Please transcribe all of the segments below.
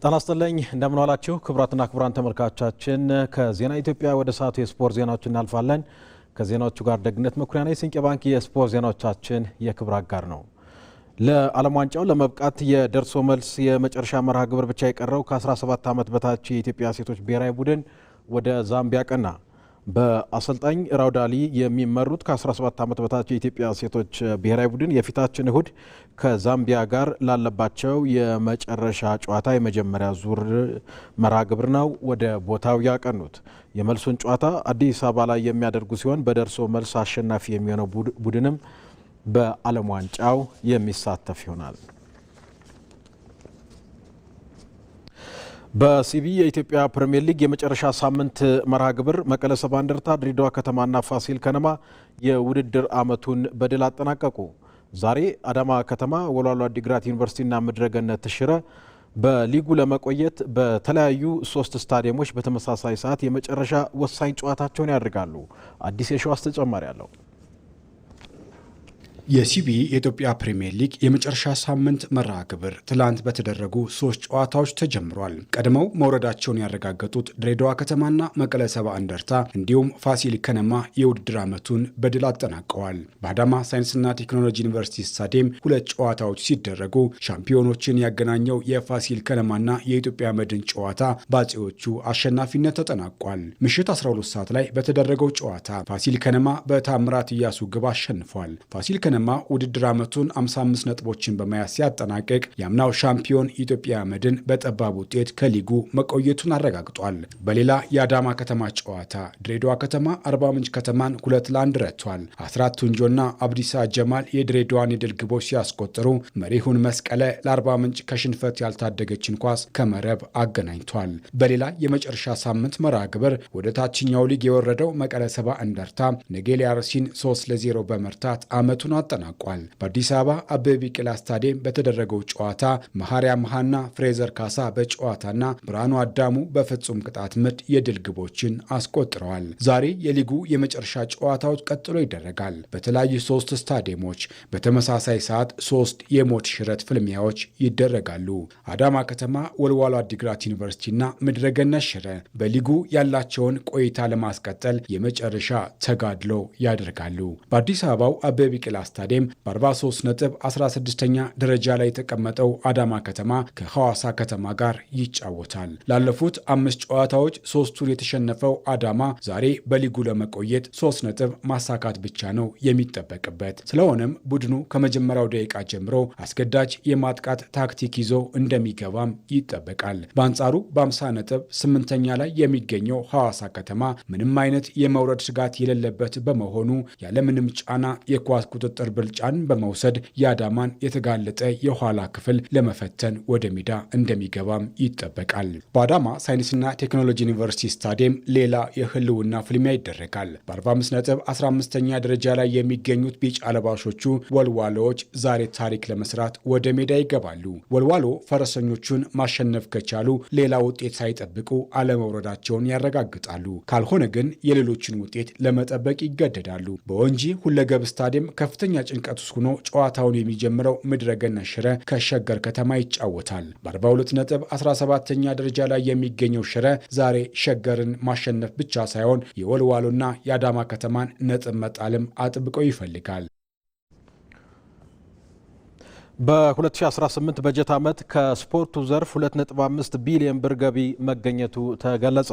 ጤና ይስጥልኝ እንደምን ዋላችሁ ክቡራትና ክቡራን ተመልካቾቻችን ከዜና ኢትዮጵያ ወደ ሰዓቱ የስፖርት ዜናዎች እናልፋለን። ከዜናዎቹ ጋር ደግነት መኩሪያ ነኝ። ሲንቄ ባንክ የስፖርት ዜናዎቻችን የክብር አጋር ነው። ለዓለም ዋንጫው ለመብቃት የደርሶ መልስ የመጨረሻ መርሃ ግብር ብቻ የቀረው ከ17 ዓመት በታች የኢትዮጵያ ሴቶች ብሔራዊ ቡድን ወደ ዛምቢያ ቀና። በአሰልጣኝ ራውዳሊ የሚመሩት ከ17 ዓመት በታች የኢትዮጵያ ሴቶች ብሔራዊ ቡድን የፊታችን እሁድ ከዛምቢያ ጋር ላለባቸው የመጨረሻ ጨዋታ የመጀመሪያ ዙር መርሃ ግብር ነው ወደ ቦታው ያቀኑት። የመልሱን ጨዋታ አዲስ አበባ ላይ የሚያደርጉ ሲሆን በደርሶ መልስ አሸናፊ የሚሆነው ቡድንም በዓለም ዋንጫው የሚሳተፍ ይሆናል። በሲቢ የኢትዮጵያ ፕሪሚየር ሊግ የመጨረሻ ሳምንት መርሃ ግብር መቀለ ሰባ እንደርታ፣ ድሬዳዋ ከተማና ፋሲል ከነማ የውድድር ዓመቱን በድል አጠናቀቁ። ዛሬ አዳማ ከተማ፣ ወልዋሎ ዓዲግራት ዩኒቨርሲቲና ምድረገነት ሽረ በሊጉ ለመቆየት በተለያዩ 3 ስታዲየሞች በተመሳሳይ ሰዓት የመጨረሻ ወሳኝ ጨዋታቸውን ያደርጋሉ። አዲስ የሸዋስ ተጨማሪ አለው። የሲቢ የኢትዮጵያ ፕሪሚየር ሊግ የመጨረሻ ሳምንት መርሃ ግብር ትላንት በተደረጉ 3 ጨዋታዎች ተጀምሯል። ቀድመው መውረዳቸውን ያረጋገጡት ድሬዳዋ ከተማና መቀለ ሰባ እንደርታ እንዲሁም ፋሲል ከነማ የውድድር ዓመቱን በድል አጠናቀዋል። በአዳማ ሳይንስና ቴክኖሎጂ ዩኒቨርሲቲ ስታዲየም 2 ጨዋታዎች ሲደረጉ ሻምፒዮኖችን ያገናኘው የፋሲል ከነማና የኢትዮጵያ መድን ጨዋታ በአጼዎቹ አሸናፊነት ተጠናቋል። ምሽት 12 ሰዓት ላይ በተደረገው ጨዋታ ፋሲል ከነማ በታምራት እያሱ ግብ አሸንፏል። ፋሲል ከነማ ውድድር ዓመቱን 55 ነጥቦችን በመያዝ ሲያጠናቅቅ የአምናው ሻምፒዮን ኢትዮጵያ መድን በጠባብ ውጤት ከሊጉ መቆየቱን አረጋግጧል። በሌላ የአዳማ ከተማ ጨዋታ ድሬዳዋ ከተማ አርባ ምንጭ ከተማን 2-1 ረቷል። አስራት ቱንጆና አብዲሳ ጀማል የድሬዳዋን የድል ግቦች ሲያስቆጥሩ መሪሁን መስቀለ ለአርባ ምንጭ ከሽንፈት ያልታደገችን ኳስ ከመረብ አገናኝቷል። በሌላ የመጨረሻ ሳምንት መርሃ ግብር ወደ ታችኛው ሊግ የወረደው መቀለ ሰባ እንደርታ ነጌሌ አርሲን 3-0 በመርታት ዓመቱን አጠናቋል። በአዲስ አበባ አበበ ቢቂላ ስታዲየም በተደረገው ጨዋታ መሐሪያ መሃና ፍሬዘር ካሳ በጨዋታና ብርሃኑ አዳሙ በፍጹም ቅጣት ምት የድል ግቦችን አስቆጥረዋል። ዛሬ የሊጉ የመጨረሻ ጨዋታዎች ቀጥሎ ይደረጋል። በተለያዩ 3 ስታዲየሞች በተመሳሳይ ሰዓት 3 የሞት ሽረት ፍልሚያዎች ይደረጋሉ። አዳማ ከተማ፣ ወልዋሎ ዓዲግራት ዩኒቨርሲቲና ምድረገነት ሽረ በሊጉ ያላቸውን ቆይታ ለማስቀጠል የመጨረሻ ተጋድሎ ያደርጋሉ። በአዲስ አበባው አበበ ቢቂላ ስታዲየም በ43 ነጥብ 16ኛ ደረጃ ላይ የተቀመጠው አዳማ ከተማ ከሐዋሳ ከተማ ጋር ይጫወታል። ላለፉት 5 ጨዋታዎች 3ቱን የተሸነፈው አዳማ ዛሬ በሊጉ ለመቆየት 3 ነጥብ ማሳካት ብቻ ነው የሚጠበቅበት። ስለሆነም ቡድኑ ከመጀመሪያው ደቂቃ ጀምሮ አስገዳጅ የማጥቃት ታክቲክ ይዞ እንደሚገባም ይጠበቃል። በአንጻሩ በ50 ነጥብ 8ኛ ላይ የሚገኘው ሐዋሳ ከተማ ምንም አይነት የመውረድ ስጋት የሌለበት በመሆኑ ያለምንም ጫና የኳስ ቁጥጥር ብልጫን በመውሰድ የአዳማን የተጋለጠ የኋላ ክፍል ለመፈተን ወደ ሜዳ እንደሚገባም ይጠበቃል። በአዳማ ሳይንስና ቴክኖሎጂ ዩኒቨርሲቲ ስታዲየም ሌላ የህልውና ፍልሚያ ይደረጋል። በ45 ነጥብ 15ኛ ደረጃ ላይ የሚገኙት ቢጫ ለባሾቹ ወልዋሎዎች ዛሬ ታሪክ ለመስራት ወደ ሜዳ ይገባሉ። ወልዋሎ ፈረሰኞቹን ማሸነፍ ከቻሉ ሌላ ውጤት ሳይጠብቁ አለመውረዳቸውን ያረጋግጣሉ። ካልሆነ ግን የሌሎችን ውጤት ለመጠበቅ ይገደዳሉ። በወንጂ ሁለገብ ስታዲየም ከፍተኛ ጭንቀት ውስጥ ሆኖ ጨዋታውን የሚጀምረው ምድረገነት ሽረ ከሸገር ከተማ ይጫወታል። በ42 ነጥብ 17ኛ ደረጃ ላይ የሚገኘው ሽረ ዛሬ ሸገርን ማሸነፍ ብቻ ሳይሆን የወልዋሎና የአዳማ ከተማን ነጥብ መጣልም አጥብቆ ይፈልጋል። በ2018 በጀት ዓመት ከስፖርቱ ዘርፍ 2.5 ቢሊዮን ብር ገቢ መገኘቱ ተገለጸ።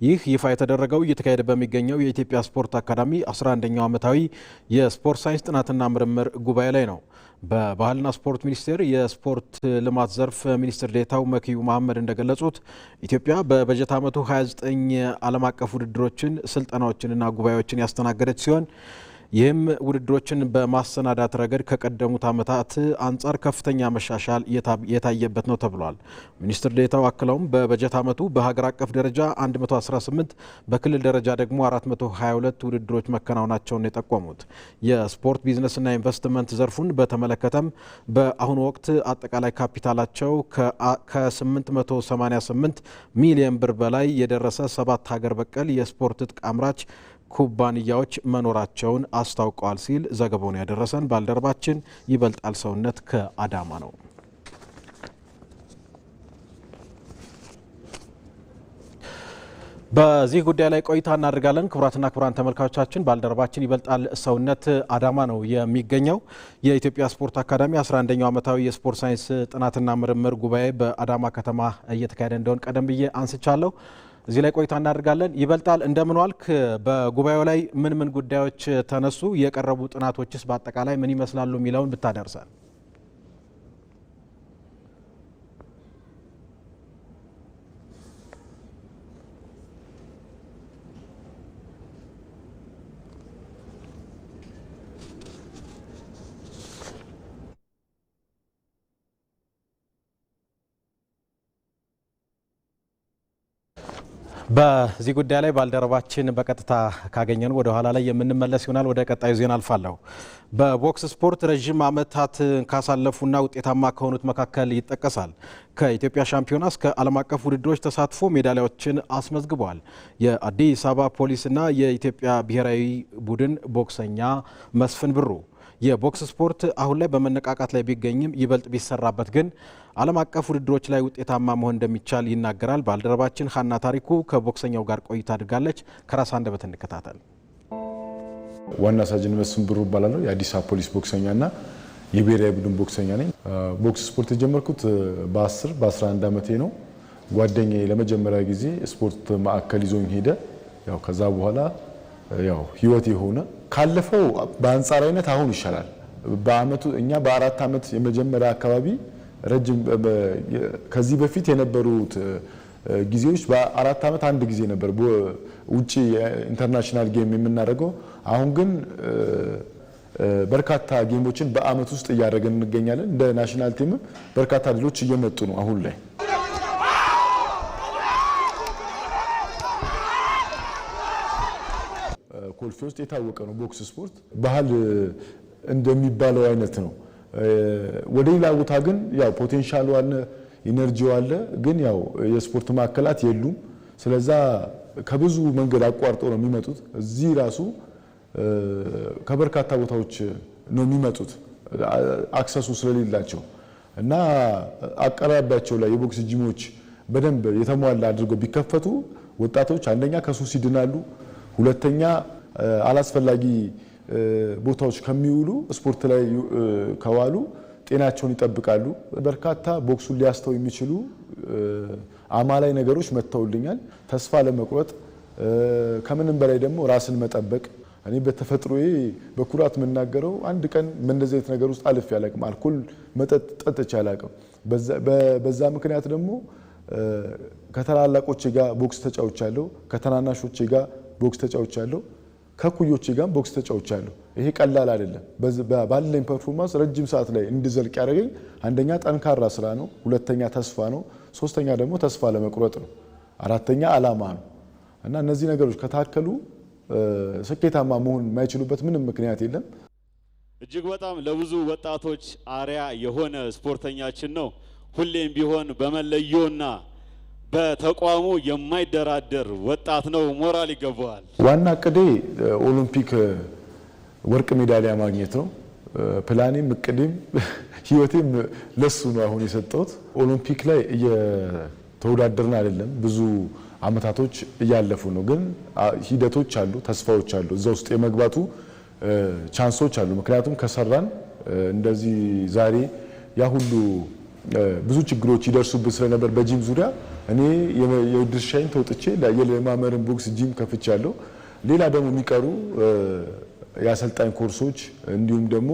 ይህ ይፋ የተደረገው እየተካሄደ በሚገኘው የኢትዮጵያ ስፖርት አካዳሚ 11ኛው ዓመታዊ የስፖርት ሳይንስ ጥናትና ምርምር ጉባኤ ላይ ነው። በባህልና ስፖርት ሚኒስቴር የስፖርት ልማት ዘርፍ ሚኒስትር ዴኤታው መክዩ መሐመድ እንደገለጹት ኢትዮጵያ በበጀት ዓመቱ 29 ዓለም አቀፍ ውድድሮችን፣ ስልጠናዎችንና ጉባኤዎችን ያስተናገደች ሲሆን ይህም ውድድሮችን በማሰናዳት ረገድ ከቀደሙት ዓመታት አንጻር ከፍተኛ መሻሻል የታየበት ነው ተብሏል። ሚኒስትር ዴኤታው አክለውም በበጀት ዓመቱ በሀገር አቀፍ ደረጃ 118 በክልል ደረጃ ደግሞ 422 ውድድሮች መከናወናቸውን የጠቆሙት የስፖርት ቢዝነስና ኢንቨስትመንት ዘርፉን በተመለከተም በአሁኑ ወቅት አጠቃላይ ካፒታላቸው ከ888 ሚሊዮን ብር በላይ የደረሰ 7 ሀገር በቀል የስፖርት ትጥቅ አምራች ኩባንያዎች መኖራቸውን አስታውቀዋል ሲል ዘገባውን ያደረሰን ባልደረባችን ይበልጣል ሰውነት ከአዳማ ነው። በዚህ ጉዳይ ላይ ቆይታ እናደርጋለን። ክቡራትና ክቡራን ተመልካቾቻችን ባልደረባችን ይበልጣል ሰውነት አዳማ ነው የሚገኘው። የኢትዮጵያ ስፖርት አካዳሚ 11ኛው ዓመታዊ የስፖርት ሳይንስ ጥናትና ምርምር ጉባኤ በአዳማ ከተማ እየተካሄደ እንደሆነ ቀደም ብዬ አንስቻለሁ። እዚህ ላይ ቆይታ እናደርጋለን። ይበልጣል እንደምን ዋልክ? በጉባኤው ላይ ምን ምን ጉዳዮች ተነሱ? የቀረቡ ጥናቶችስ በአጠቃላይ ምን ይመስላሉ የሚለውን ብታደርሰን። በዚህ ጉዳይ ላይ ባልደረባችን በቀጥታ ካገኘን ወደ ኋላ ላይ የምንመለስ ይሆናል። ወደ ቀጣዩ ዜና አልፋለሁ። በቦክስ ስፖርት ረዥም ዓመታት ካሳለፉና ውጤታማ ከሆኑት መካከል ይጠቀሳል። ከኢትዮጵያ ሻምፒዮና እስከ ዓለም አቀፍ ውድድሮች ተሳትፎ ሜዳሊያዎችን አስመዝግበዋል። የአዲስ አበባ ፖሊስና የኢትዮጵያ ብሔራዊ ቡድን ቦክሰኛ መስፍን ብሩ የቦክስ ስፖርት አሁን ላይ በመነቃቃት ላይ ቢገኝም ይበልጥ ቢሰራበት ግን ዓለም አቀፍ ውድድሮች ላይ ውጤታማ መሆን እንደሚቻል ይናገራል። ባልደረባችን ሀና ታሪኩ ከቦክሰኛው ጋር ቆይታ አድርጋለች። ከራስ አንደበት እንከታተል። ዋና ሳጅን መስፍን ብሩ እባላለሁ። የአዲስ አበባ ፖሊስ ቦክሰኛና የብሔራዊ ቡድን ቦክሰኛ ነኝ። ቦክስ ስፖርት የጀመርኩት በ11 ዓመቴ ነው። ጓደኛዬ ለመጀመሪያ ጊዜ ስፖርት ማዕከል ይዞኝ ሄደ። ከዛ በኋላ ህይወት የሆነ ካለፈው በአንጻራዊነት አሁን ይሻላል። በአመቱ እኛ በ4 ዓመት የመጀመሪያ አካባቢ ረጅም ከዚህ በፊት የነበሩት ጊዜዎች በ4 ዓመት አንድ ጊዜ ነበር ውጪ ኢንተርናሽናል ጌም የምናደርገው። አሁን ግን በርካታ ጌሞችን በአመት ውስጥ እያደረገን እንገኛለን። እንደ ናሽናል ቲም በርካታ ድሎች እየመጡ ነው አሁን ላይ። ኮልፌ ውስጥ የታወቀ ነው ቦክስ ስፖርት ባህል እንደሚባለው አይነት ነው። ወደ ሌላ ቦታ ግን ፖቴንሻሉ አለ፣ ኢነርጂው አለ፣ ግን የስፖርት ማዕከላት የሉም። ስለዛ ከብዙ መንገድ አቋርጠው ነው የሚመጡት። እዚህ ራሱ ከበርካታ ቦታዎች ነው የሚመጡት አክሰሱ ስለሌላቸው እና አቀራቢያቸው ላይ የቦክስ ጂሞች በደንብ የተሟላ አድርገው ቢከፈቱ ወጣቶች አንደኛ ከሱስ ይድናሉ፣ ሁለተኛ አላስፈላጊ ቦታዎች ከሚውሉ ስፖርት ላይ ከዋሉ ጤናቸውን ይጠብቃሉ። በርካታ ቦክሱን ሊያስተው የሚችሉ አማላይ ነገሮች መጥተውልኛል። ተስፋ ለመቁረጥ ከምንም በላይ ደግሞ ራስን መጠበቅ። እኔ በተፈጥሮዬ በኩራት የምናገረው አንድ ቀን በእንደዚህ አይነት ነገር ውስጥ አልፌ አላውቅም። አልኮል መጠጥ ጠጥቼ አላውቅም። በዛ ምክንያት ደግሞ ከታላላቆቼ ጋር ቦክስ ተጫውቻለሁ፣ ከታናናሾቼ ጋር ቦክስ ተጫውቻለሁ፣ ከኩዮቼ ጋር ቦክስ ተጫውቻለሁ። ይሄ ቀላል አይደለም። ባለኝ ፐርፎርማንስ ረጅም ሰዓት ላይ እንድዘልቅ ያደረገኝ አንደኛ ጠንካራ ስራ ነው፣ ሁለተኛ ተስፋ ነው፣ ሶስተኛ ደግሞ ተስፋ ለመቁረጥ ነው፣ አራተኛ አላማ ነው እና እነዚህ ነገሮች ከታከሉ ስኬታማ መሆን የማይችሉበት ምንም ምክንያት የለም። እጅግ በጣም ለብዙ ወጣቶች አርያ የሆነ ስፖርተኛችን ነው። ሁሌም ቢሆን በመለዮና በተቋሙ የማይደራደር ወጣት ነው። ሞራል ይገባዋል። ዋና እቅዴ ኦሎምፒክ ወርቅ ሜዳሊያ ማግኘት ነው። ፕላኔም እቅዴም ህይወቴም ለሱ ነው አሁን የሰጠሁት። ኦሎምፒክ ላይ እየተወዳደርን አይደለም፣ ብዙ አመታቶች እያለፉ ነው። ግን ሂደቶች አሉ፣ ተስፋዎች አሉ። እዛ ውስጥ የመግባቱ ቻንሶች አሉ። ምክንያቱም ከሰራን እንደዚህ ዛሬ ያ ሁሉ ብዙ ችግሮች ይደርሱብን ስለነበር በጂም ዙሪያ እኔ የድርሻዬን ተወጥቼ የለማመርን ቦክስ ጂም ከፍቻለሁ። ሌላ ደግሞ የሚቀሩ የአሰልጣኝ ኮርሶች እንዲሁም ደግሞ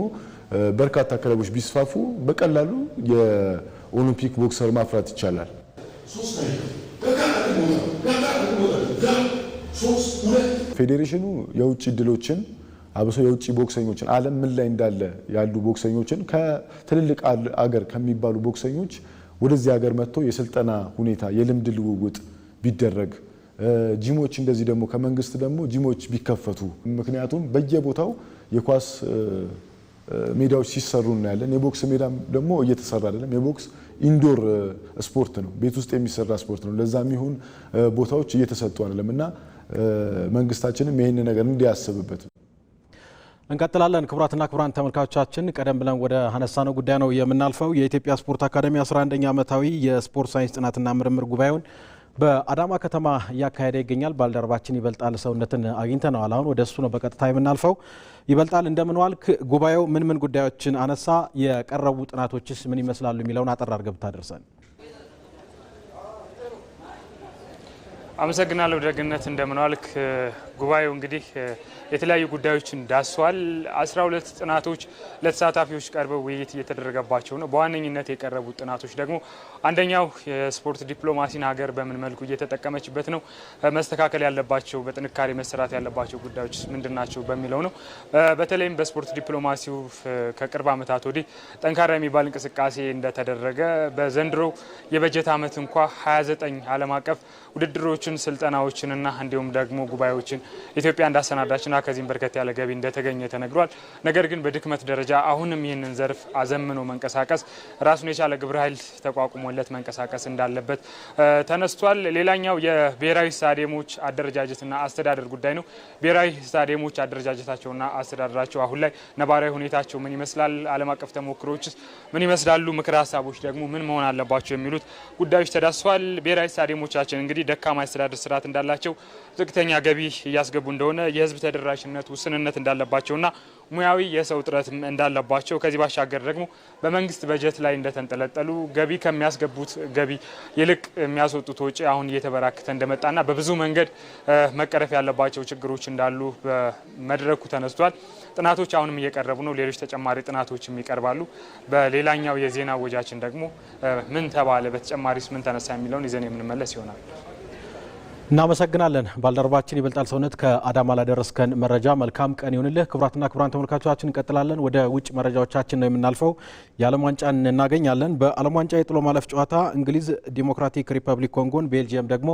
በርካታ ክለቦች ቢስፋፉ በቀላሉ የኦሎምፒክ ቦክሰር ማፍራት ይቻላል። ፌዴሬሽኑ የውጭ ድሎችን አብሶ የውጭ ቦክሰኞችን ዓለም ምን ላይ እንዳለ ያሉ ቦክሰኞችን ከትልልቅ አገር ከሚባሉ ቦክሰኞች ወደዚህ ሀገር መጥቶ የስልጠና ሁኔታ የልምድ ልውውጥ ቢደረግ፣ ጂሞች እንደዚህ ደግሞ ከመንግስት ደግሞ ጂሞች ቢከፈቱ። ምክንያቱም በየቦታው የኳስ ሜዳዎች ሲሰሩ እናያለን። የቦክስ ሜዳ ደግሞ እየተሰራ አይደለም። የቦክስ ኢንዶር ስፖርት ነው፣ ቤት ውስጥ የሚሰራ ስፖርት ነው። ለዛ የሚሆን ቦታዎች እየተሰጡ አይደለም እና መንግስታችንም ይህን ነገር እንዲያስብበት እንቀጥላለን። ክቡራትና ክቡራን ተመልካቾቻችን ቀደም ብለን ወደ አነሳነው ጉዳይ ነው የምናልፈው። የኢትዮጵያ ስፖርት አካዳሚ 11ኛ ዓመታዊ የስፖርት ሳይንስ ጥናትና ምርምር ጉባኤውን በአዳማ ከተማ እያካሄደ ይገኛል። ባልደረባችን ይበልጣል ሰውነትን አግኝተነዋል። አሁን ወደ እሱ ነው በቀጥታ የምናልፈው። ይበልጣል እንደምን ዋልክ? ጉባኤው ምን ጉዳዮችን አነሳ? የቀረቡ ጥናቶችስ ምን ይመስላሉ የሚለውን አጠር አድርገህ ብታደርሰን። አመሰግናለሁ ደግነት፣ እንደምን ዋልክ? ጉባኤው እንግዲህ የተለያዩ ጉዳዮችን ዳስሷል። 12 ጥናቶች ለተሳታፊዎች ቀርበው ውይይት እየተደረገባቸው ነው። በዋነኝነት የቀረቡት ጥናቶች ደግሞ አንደኛው የስፖርት ዲፕሎማሲን ሀገር በምን መልኩ እየተጠቀመችበት ነው፣ መስተካከል ያለባቸው በጥንካሬ መሰራት ያለባቸው ጉዳዮች ምንድናቸው በሚለው ነው። በተለይም በስፖርት ዲፕሎማሲው ከቅርብ ዓመታት ወዲህ ጠንካራ የሚባል እንቅስቃሴ እንደተደረገ በዘንድሮ የበጀት ዓመት እንኳ 29 ዓለም አቀፍ ውድድሮችን ስልጠናዎችንና እንዲሁም ደግሞ ጉባኤዎችን ኢትዮጵያ እንዳሰናዳችና ከዚህም በርከት ያለ ገቢ እንደተገኘ ተነግሯል። ነገር ግን በድክመት ደረጃ አሁንም ይህንን ዘርፍ አዘምኖ መንቀሳቀስ ራሱን የቻለ ግብረ ኃይል ተቋቁሞለት መንቀሳቀስ እንዳለበት ተነስቷል። ሌላኛው የብሔራዊ ስታዲየሞች አደረጃጀትና አስተዳደር ጉዳይ ነው። ብሔራዊ ስታዲየሞች አደረጃጀታቸውና አስተዳደራቸው አሁን ላይ ነባራዊ ሁኔታቸው ምን ይመስላል፣ ዓለም አቀፍ ተሞክሮችስ ምን ይመስላሉ፣ ምክረ ሀሳቦች ደግሞ ምን መሆን አለባቸው የሚሉት ጉዳዮች ተዳስሷል። ብሔራዊ ስታዲየሞቻችን እንግዲህ ደካማ አስተዳደር ስርዓት እንዳላቸው፣ ዝቅተኛ ገቢ እያስገቡ እንደሆነ፣ የህዝብ ተደራሽነት ውስንነት እንዳለባቸውና ሙያዊ የሰው እጥረት እንዳለባቸው፣ ከዚህ ባሻገር ደግሞ በመንግስት በጀት ላይ እንደተንጠለጠሉ፣ ገቢ ከሚያስገቡት ገቢ ይልቅ የሚያስወጡት ወጪ አሁን እየተበራከተ እንደመጣና በብዙ መንገድ መቀረፍ ያለባቸው ችግሮች እንዳሉ በመድረኩ ተነስቷል። ጥናቶች አሁንም እየቀረቡ ነው። ሌሎች ተጨማሪ ጥናቶችም ይቀርባሉ። በሌላኛው የዜና ወጃችን ደግሞ ምን ተባለ፣ በተጨማሪስ ምን ተነሳ የሚለውን ይዘን የምንመለስ ይሆናል። እናመሰግናለን ባልደረባችን ይበልጣል ሰውነት ከአዳማ ላደረስከን መረጃ። መልካም ቀን ይሁንልህ። ክቡራትና ክቡራን ተመልካቾቻችን እንቀጥላለን። ወደ ውጭ መረጃዎቻችን ነው የምናልፈው። የዓለም ዋንጫን እናገኛለን። በዓለም ዋንጫ የጥሎ ማለፍ ጨዋታ እንግሊዝ ዲሞክራቲክ ሪፐብሊክ ኮንጎን፣ ቤልጅየም ደግሞ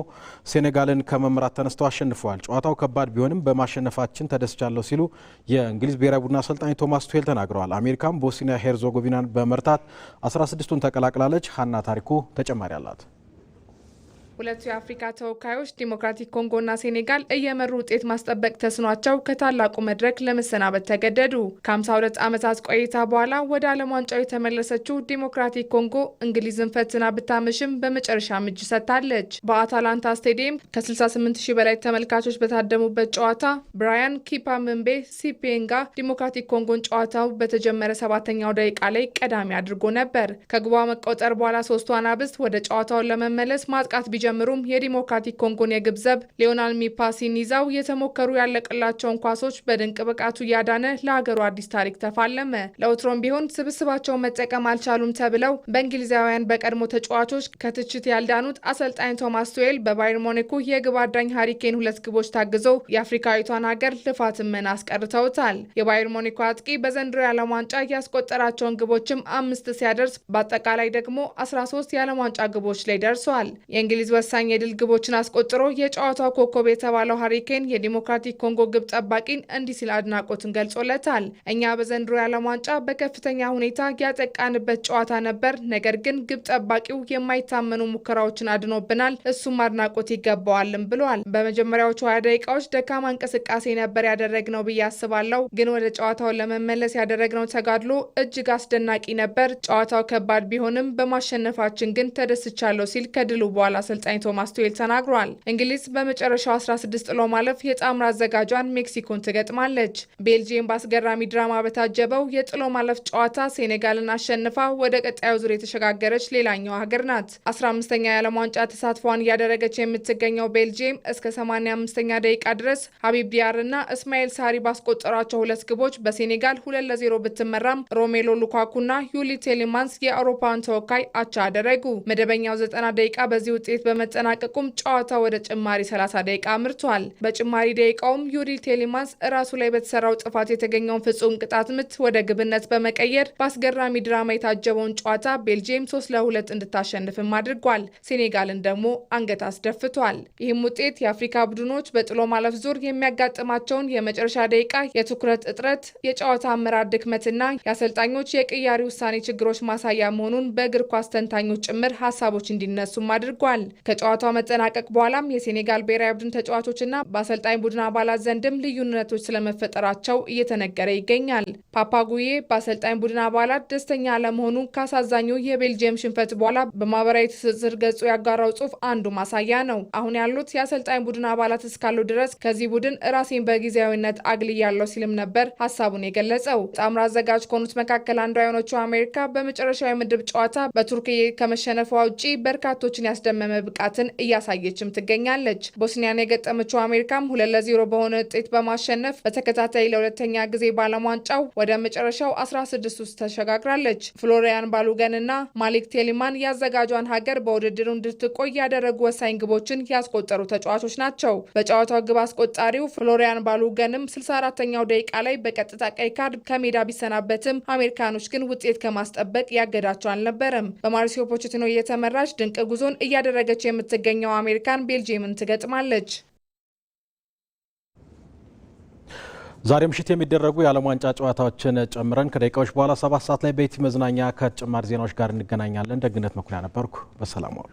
ሴኔጋልን ከመምራት ተነስተው አሸንፈዋል። ጨዋታው ከባድ ቢሆንም በማሸነፋችን ተደስቻለሁ ሲሉ የእንግሊዝ ብሔራዊ ቡድን አሰልጣኝ ቶማስ ቱሄል ተናግረዋል። አሜሪካም ቦስኒያ ሄርዞጎቪናን በመርታት 16ቱን ተቀላቅላለች። ሀና ታሪኩ ተጨማሪ አላት። ሁለቱ የአፍሪካ ተወካዮች ዲሞክራቲክ ኮንጎና ሴኔጋል እየመሩ ውጤት ማስጠበቅ ተስኗቸው ከታላቁ መድረክ ለመሰናበት ተገደዱ። ከ52 ዓመታት ቆይታ በኋላ ወደ ዓለም ዋንጫው የተመለሰችው ዲሞክራቲክ ኮንጎ እንግሊዝን ፈትና ብታመሽም በመጨረሻ እጅ ሰጥታለች። በአታላንታ ስቴዲየም ከ68 ሺህ በላይ ተመልካቾች በታደሙበት ጨዋታ ብራያን ኪፓምቤ ሲፔንጋ ዲሞክራቲክ ኮንጎን ጨዋታው በተጀመረ 7ኛው ደቂቃ ላይ ቀዳሚ አድርጎ ነበር። ከግቧ መቆጠር በኋላ ሶስቱ አናብስት ወደ ጨዋታውን ለመመለስ ማጥቃት ጀምሩም የዲሞክራቲክ ኮንጎን የግብ ዘብ ሊዮናል ሚፓሲን ይዛው የተሞከሩ ያለቀላቸውን ኳሶች በድንቅ ብቃቱ እያዳነ ለሀገሩ አዲስ ታሪክ ተፋለመ። ለውትሮም ቢሆን ስብስባቸውን መጠቀም አልቻሉም ተብለው በእንግሊዛውያን በቀድሞ ተጫዋቾች ከትችት ያልዳኑት አሰልጣኝ ቶማስ ቱሄል በባየር ሙኒኩ የግብ አዳኝ ሃሪኬን 2 ግቦች ታግዘው የአፍሪካዊቷን ሀገር ልፋትን መና አስቀርተውታል። የባየር ሙኒኩ አጥቂ በዘንድሮ የዓለም ዋንጫ ያስቆጠራቸውን ግቦችም 5 ሲያደርስ በአጠቃላይ ደግሞ 13 የዓለም ዋንጫ ግቦች ላይ ደርሷል። የእንግሊዝ ወሳኝ የድል ግቦችን አስቆጥሮ የጨዋታው ኮከብ የተባለው ሃሪኬን የዲሞክራቲክ ኮንጎ ግብ ጠባቂን እንዲህ ሲል አድናቆትን ገልጾለታል። እኛ በዘንድሮ የዓለም ዋንጫ በከፍተኛ ሁኔታ ያጠቃንበት ጨዋታ ነበር፣ ነገር ግን ግብ ጠባቂው የማይታመኑ ሙከራዎችን አድኖብናል፣ እሱም አድናቆት ይገባዋልም ብሏል። በመጀመሪያዎቹ 20 ደቂቃዎች ደካማ እንቅስቃሴ ነበር ያደረግነው ብዬ አስባለሁ፣ ግን ወደ ጨዋታውን ለመመለስ ያደረግነው ተጋድሎ እጅግ አስደናቂ ነበር። ጨዋታው ከባድ ቢሆንም በማሸነፋችን ግን ተደስቻለሁ ሲል ከድሉ በኋላ አሰልጣኝ ቶማስ ቱሄል ተናግሯል። እንግሊዝ በመጨረሻው 16 ጥሎ ማለፍ የጣምራ አዘጋጇን ሜክሲኮን ትገጥማለች። ቤልጂየም በአስገራሚ ድራማ በታጀበው የጥሎ ማለፍ ጨዋታ ሴኔጋልን አሸንፋ ወደ ቀጣዩ ዙር የተሸጋገረች ሌላኛው ሀገር ናት። 15ኛ የዓለም ዋንጫ ተሳትፏን እያደረገች የምትገኘው ቤልጂየም እስከ 85ኛ ደቂቃ ድረስ ሀቢብ ዲያር እና እስማኤል ሳሪ ባስቆጠሯቸው 2 ግቦች በሴኔጋል 2-0 ብትመራም ሮሜሎ ሉካኩና ዩሊ ቴሌማንስ የአውሮፓን ተወካይ አቻ አደረጉ። መደበኛው 90 ደቂቃ በዚህ ውጤት በመጠናቀቁም ጨዋታው ወደ ጭማሪ 30 ደቂቃ አምርቷል። በጭማሪ ደቂቃውም ዩሪ ቴሌማንስ ራሱ ላይ በተሰራው ጥፋት የተገኘውን ፍጹም ቅጣት ምት ወደ ግብነት በመቀየር በአስገራሚ ድራማ የታጀበውን ጨዋታ ቤልጂየም 3-2 እንድታሸንፍም አድርጓል። ሴኔጋልን ደግሞ አንገት አስደፍቷል። ይህም ውጤት የአፍሪካ ቡድኖች በጥሎ ማለፍ ዙር የሚያጋጥማቸውን የመጨረሻ ደቂቃ የትኩረት እጥረት፣ የጨዋታ አመራር ድክመትና የአሰልጣኞች የቅያሪ ውሳኔ ችግሮች ማሳያ መሆኑን በእግር ኳስ ተንታኞች ጭምር ሀሳቦች እንዲነሱም አድርጓል። ከጨዋታው መጠናቀቅ በኋላም የሴኔጋል ብሔራዊ ቡድን ተጫዋቾችና በአሰልጣኝ ቡድን አባላት ዘንድም ልዩነቶች ስለመፈጠራቸው እየተነገረ ይገኛል። ፓፓጉዬ በአሰልጣኝ ቡድን አባላት ደስተኛ አለመሆኑ ካሳዛኙ የቤልጂየም ሽንፈት በኋላ በማህበራዊ ትስስር ገጹ ያጋራው ጽሑፍ አንዱ ማሳያ ነው። አሁን ያሉት የአሰልጣኝ ቡድን አባላት እስካሉ ድረስ ከዚህ ቡድን ራሴን በጊዜያዊነት አግልያለሁ ሲልም ነበር ሀሳቡን የገለጸው። ጣምራ አዘጋጅ ከሆኑት መካከል አንዷ የሆነችው አሜሪካ በመጨረሻው የምድብ ጨዋታ በቱርክዬ ከመሸነፏ ውጪ በርካቶችን ያስደመመ ብቃትን እያሳየችም ትገኛለች። ቦስኒያን የገጠመችው አሜሪካም 2-0 በሆነ ውጤት በማሸነፍ በተከታታይ ለሁለተኛ ጊዜ በዓለም ዋንጫው ወደ መጨረሻው 16 ውስጥ ተሸጋግራለች። ፍሎሪያን ባሉገን እና ማሊክ ቴሊማን ያዘጋጇን ሀገር በውድድሩ እንድትቆይ ያደረጉ ወሳኝ ግቦችን ያስቆጠሩ ተጫዋቾች ናቸው። በጨዋታው ግብ አስቆጣሪው ፍሎሪያን ባሉገንም 64ኛው ደቂቃ ላይ በቀጥታ ቀይ ካርድ ከሜዳ ቢሰናበትም አሜሪካኖች ግን ውጤት ከማስጠበቅ ያገዳቸው አልነበረም። በማሪሲዮ ፖቼቲኖ እየተመራች ድንቅ ጉዞን እያደረገች የምትገኘው አሜሪካን ቤልጂየምን ትገጥማለች። ዛሬ ምሽት የሚደረጉ የዓለም ዋንጫ ጨዋታዎችን ጨምረን ከደቂቃዎች በኋላ 7 ሰዓት ላይ በኢቲ መዝናኛ ከተጨማሪ ዜናዎች ጋር እንገናኛለን። ደግነት መኩሪያ ነበርኩ። በሰላም ዋሉ።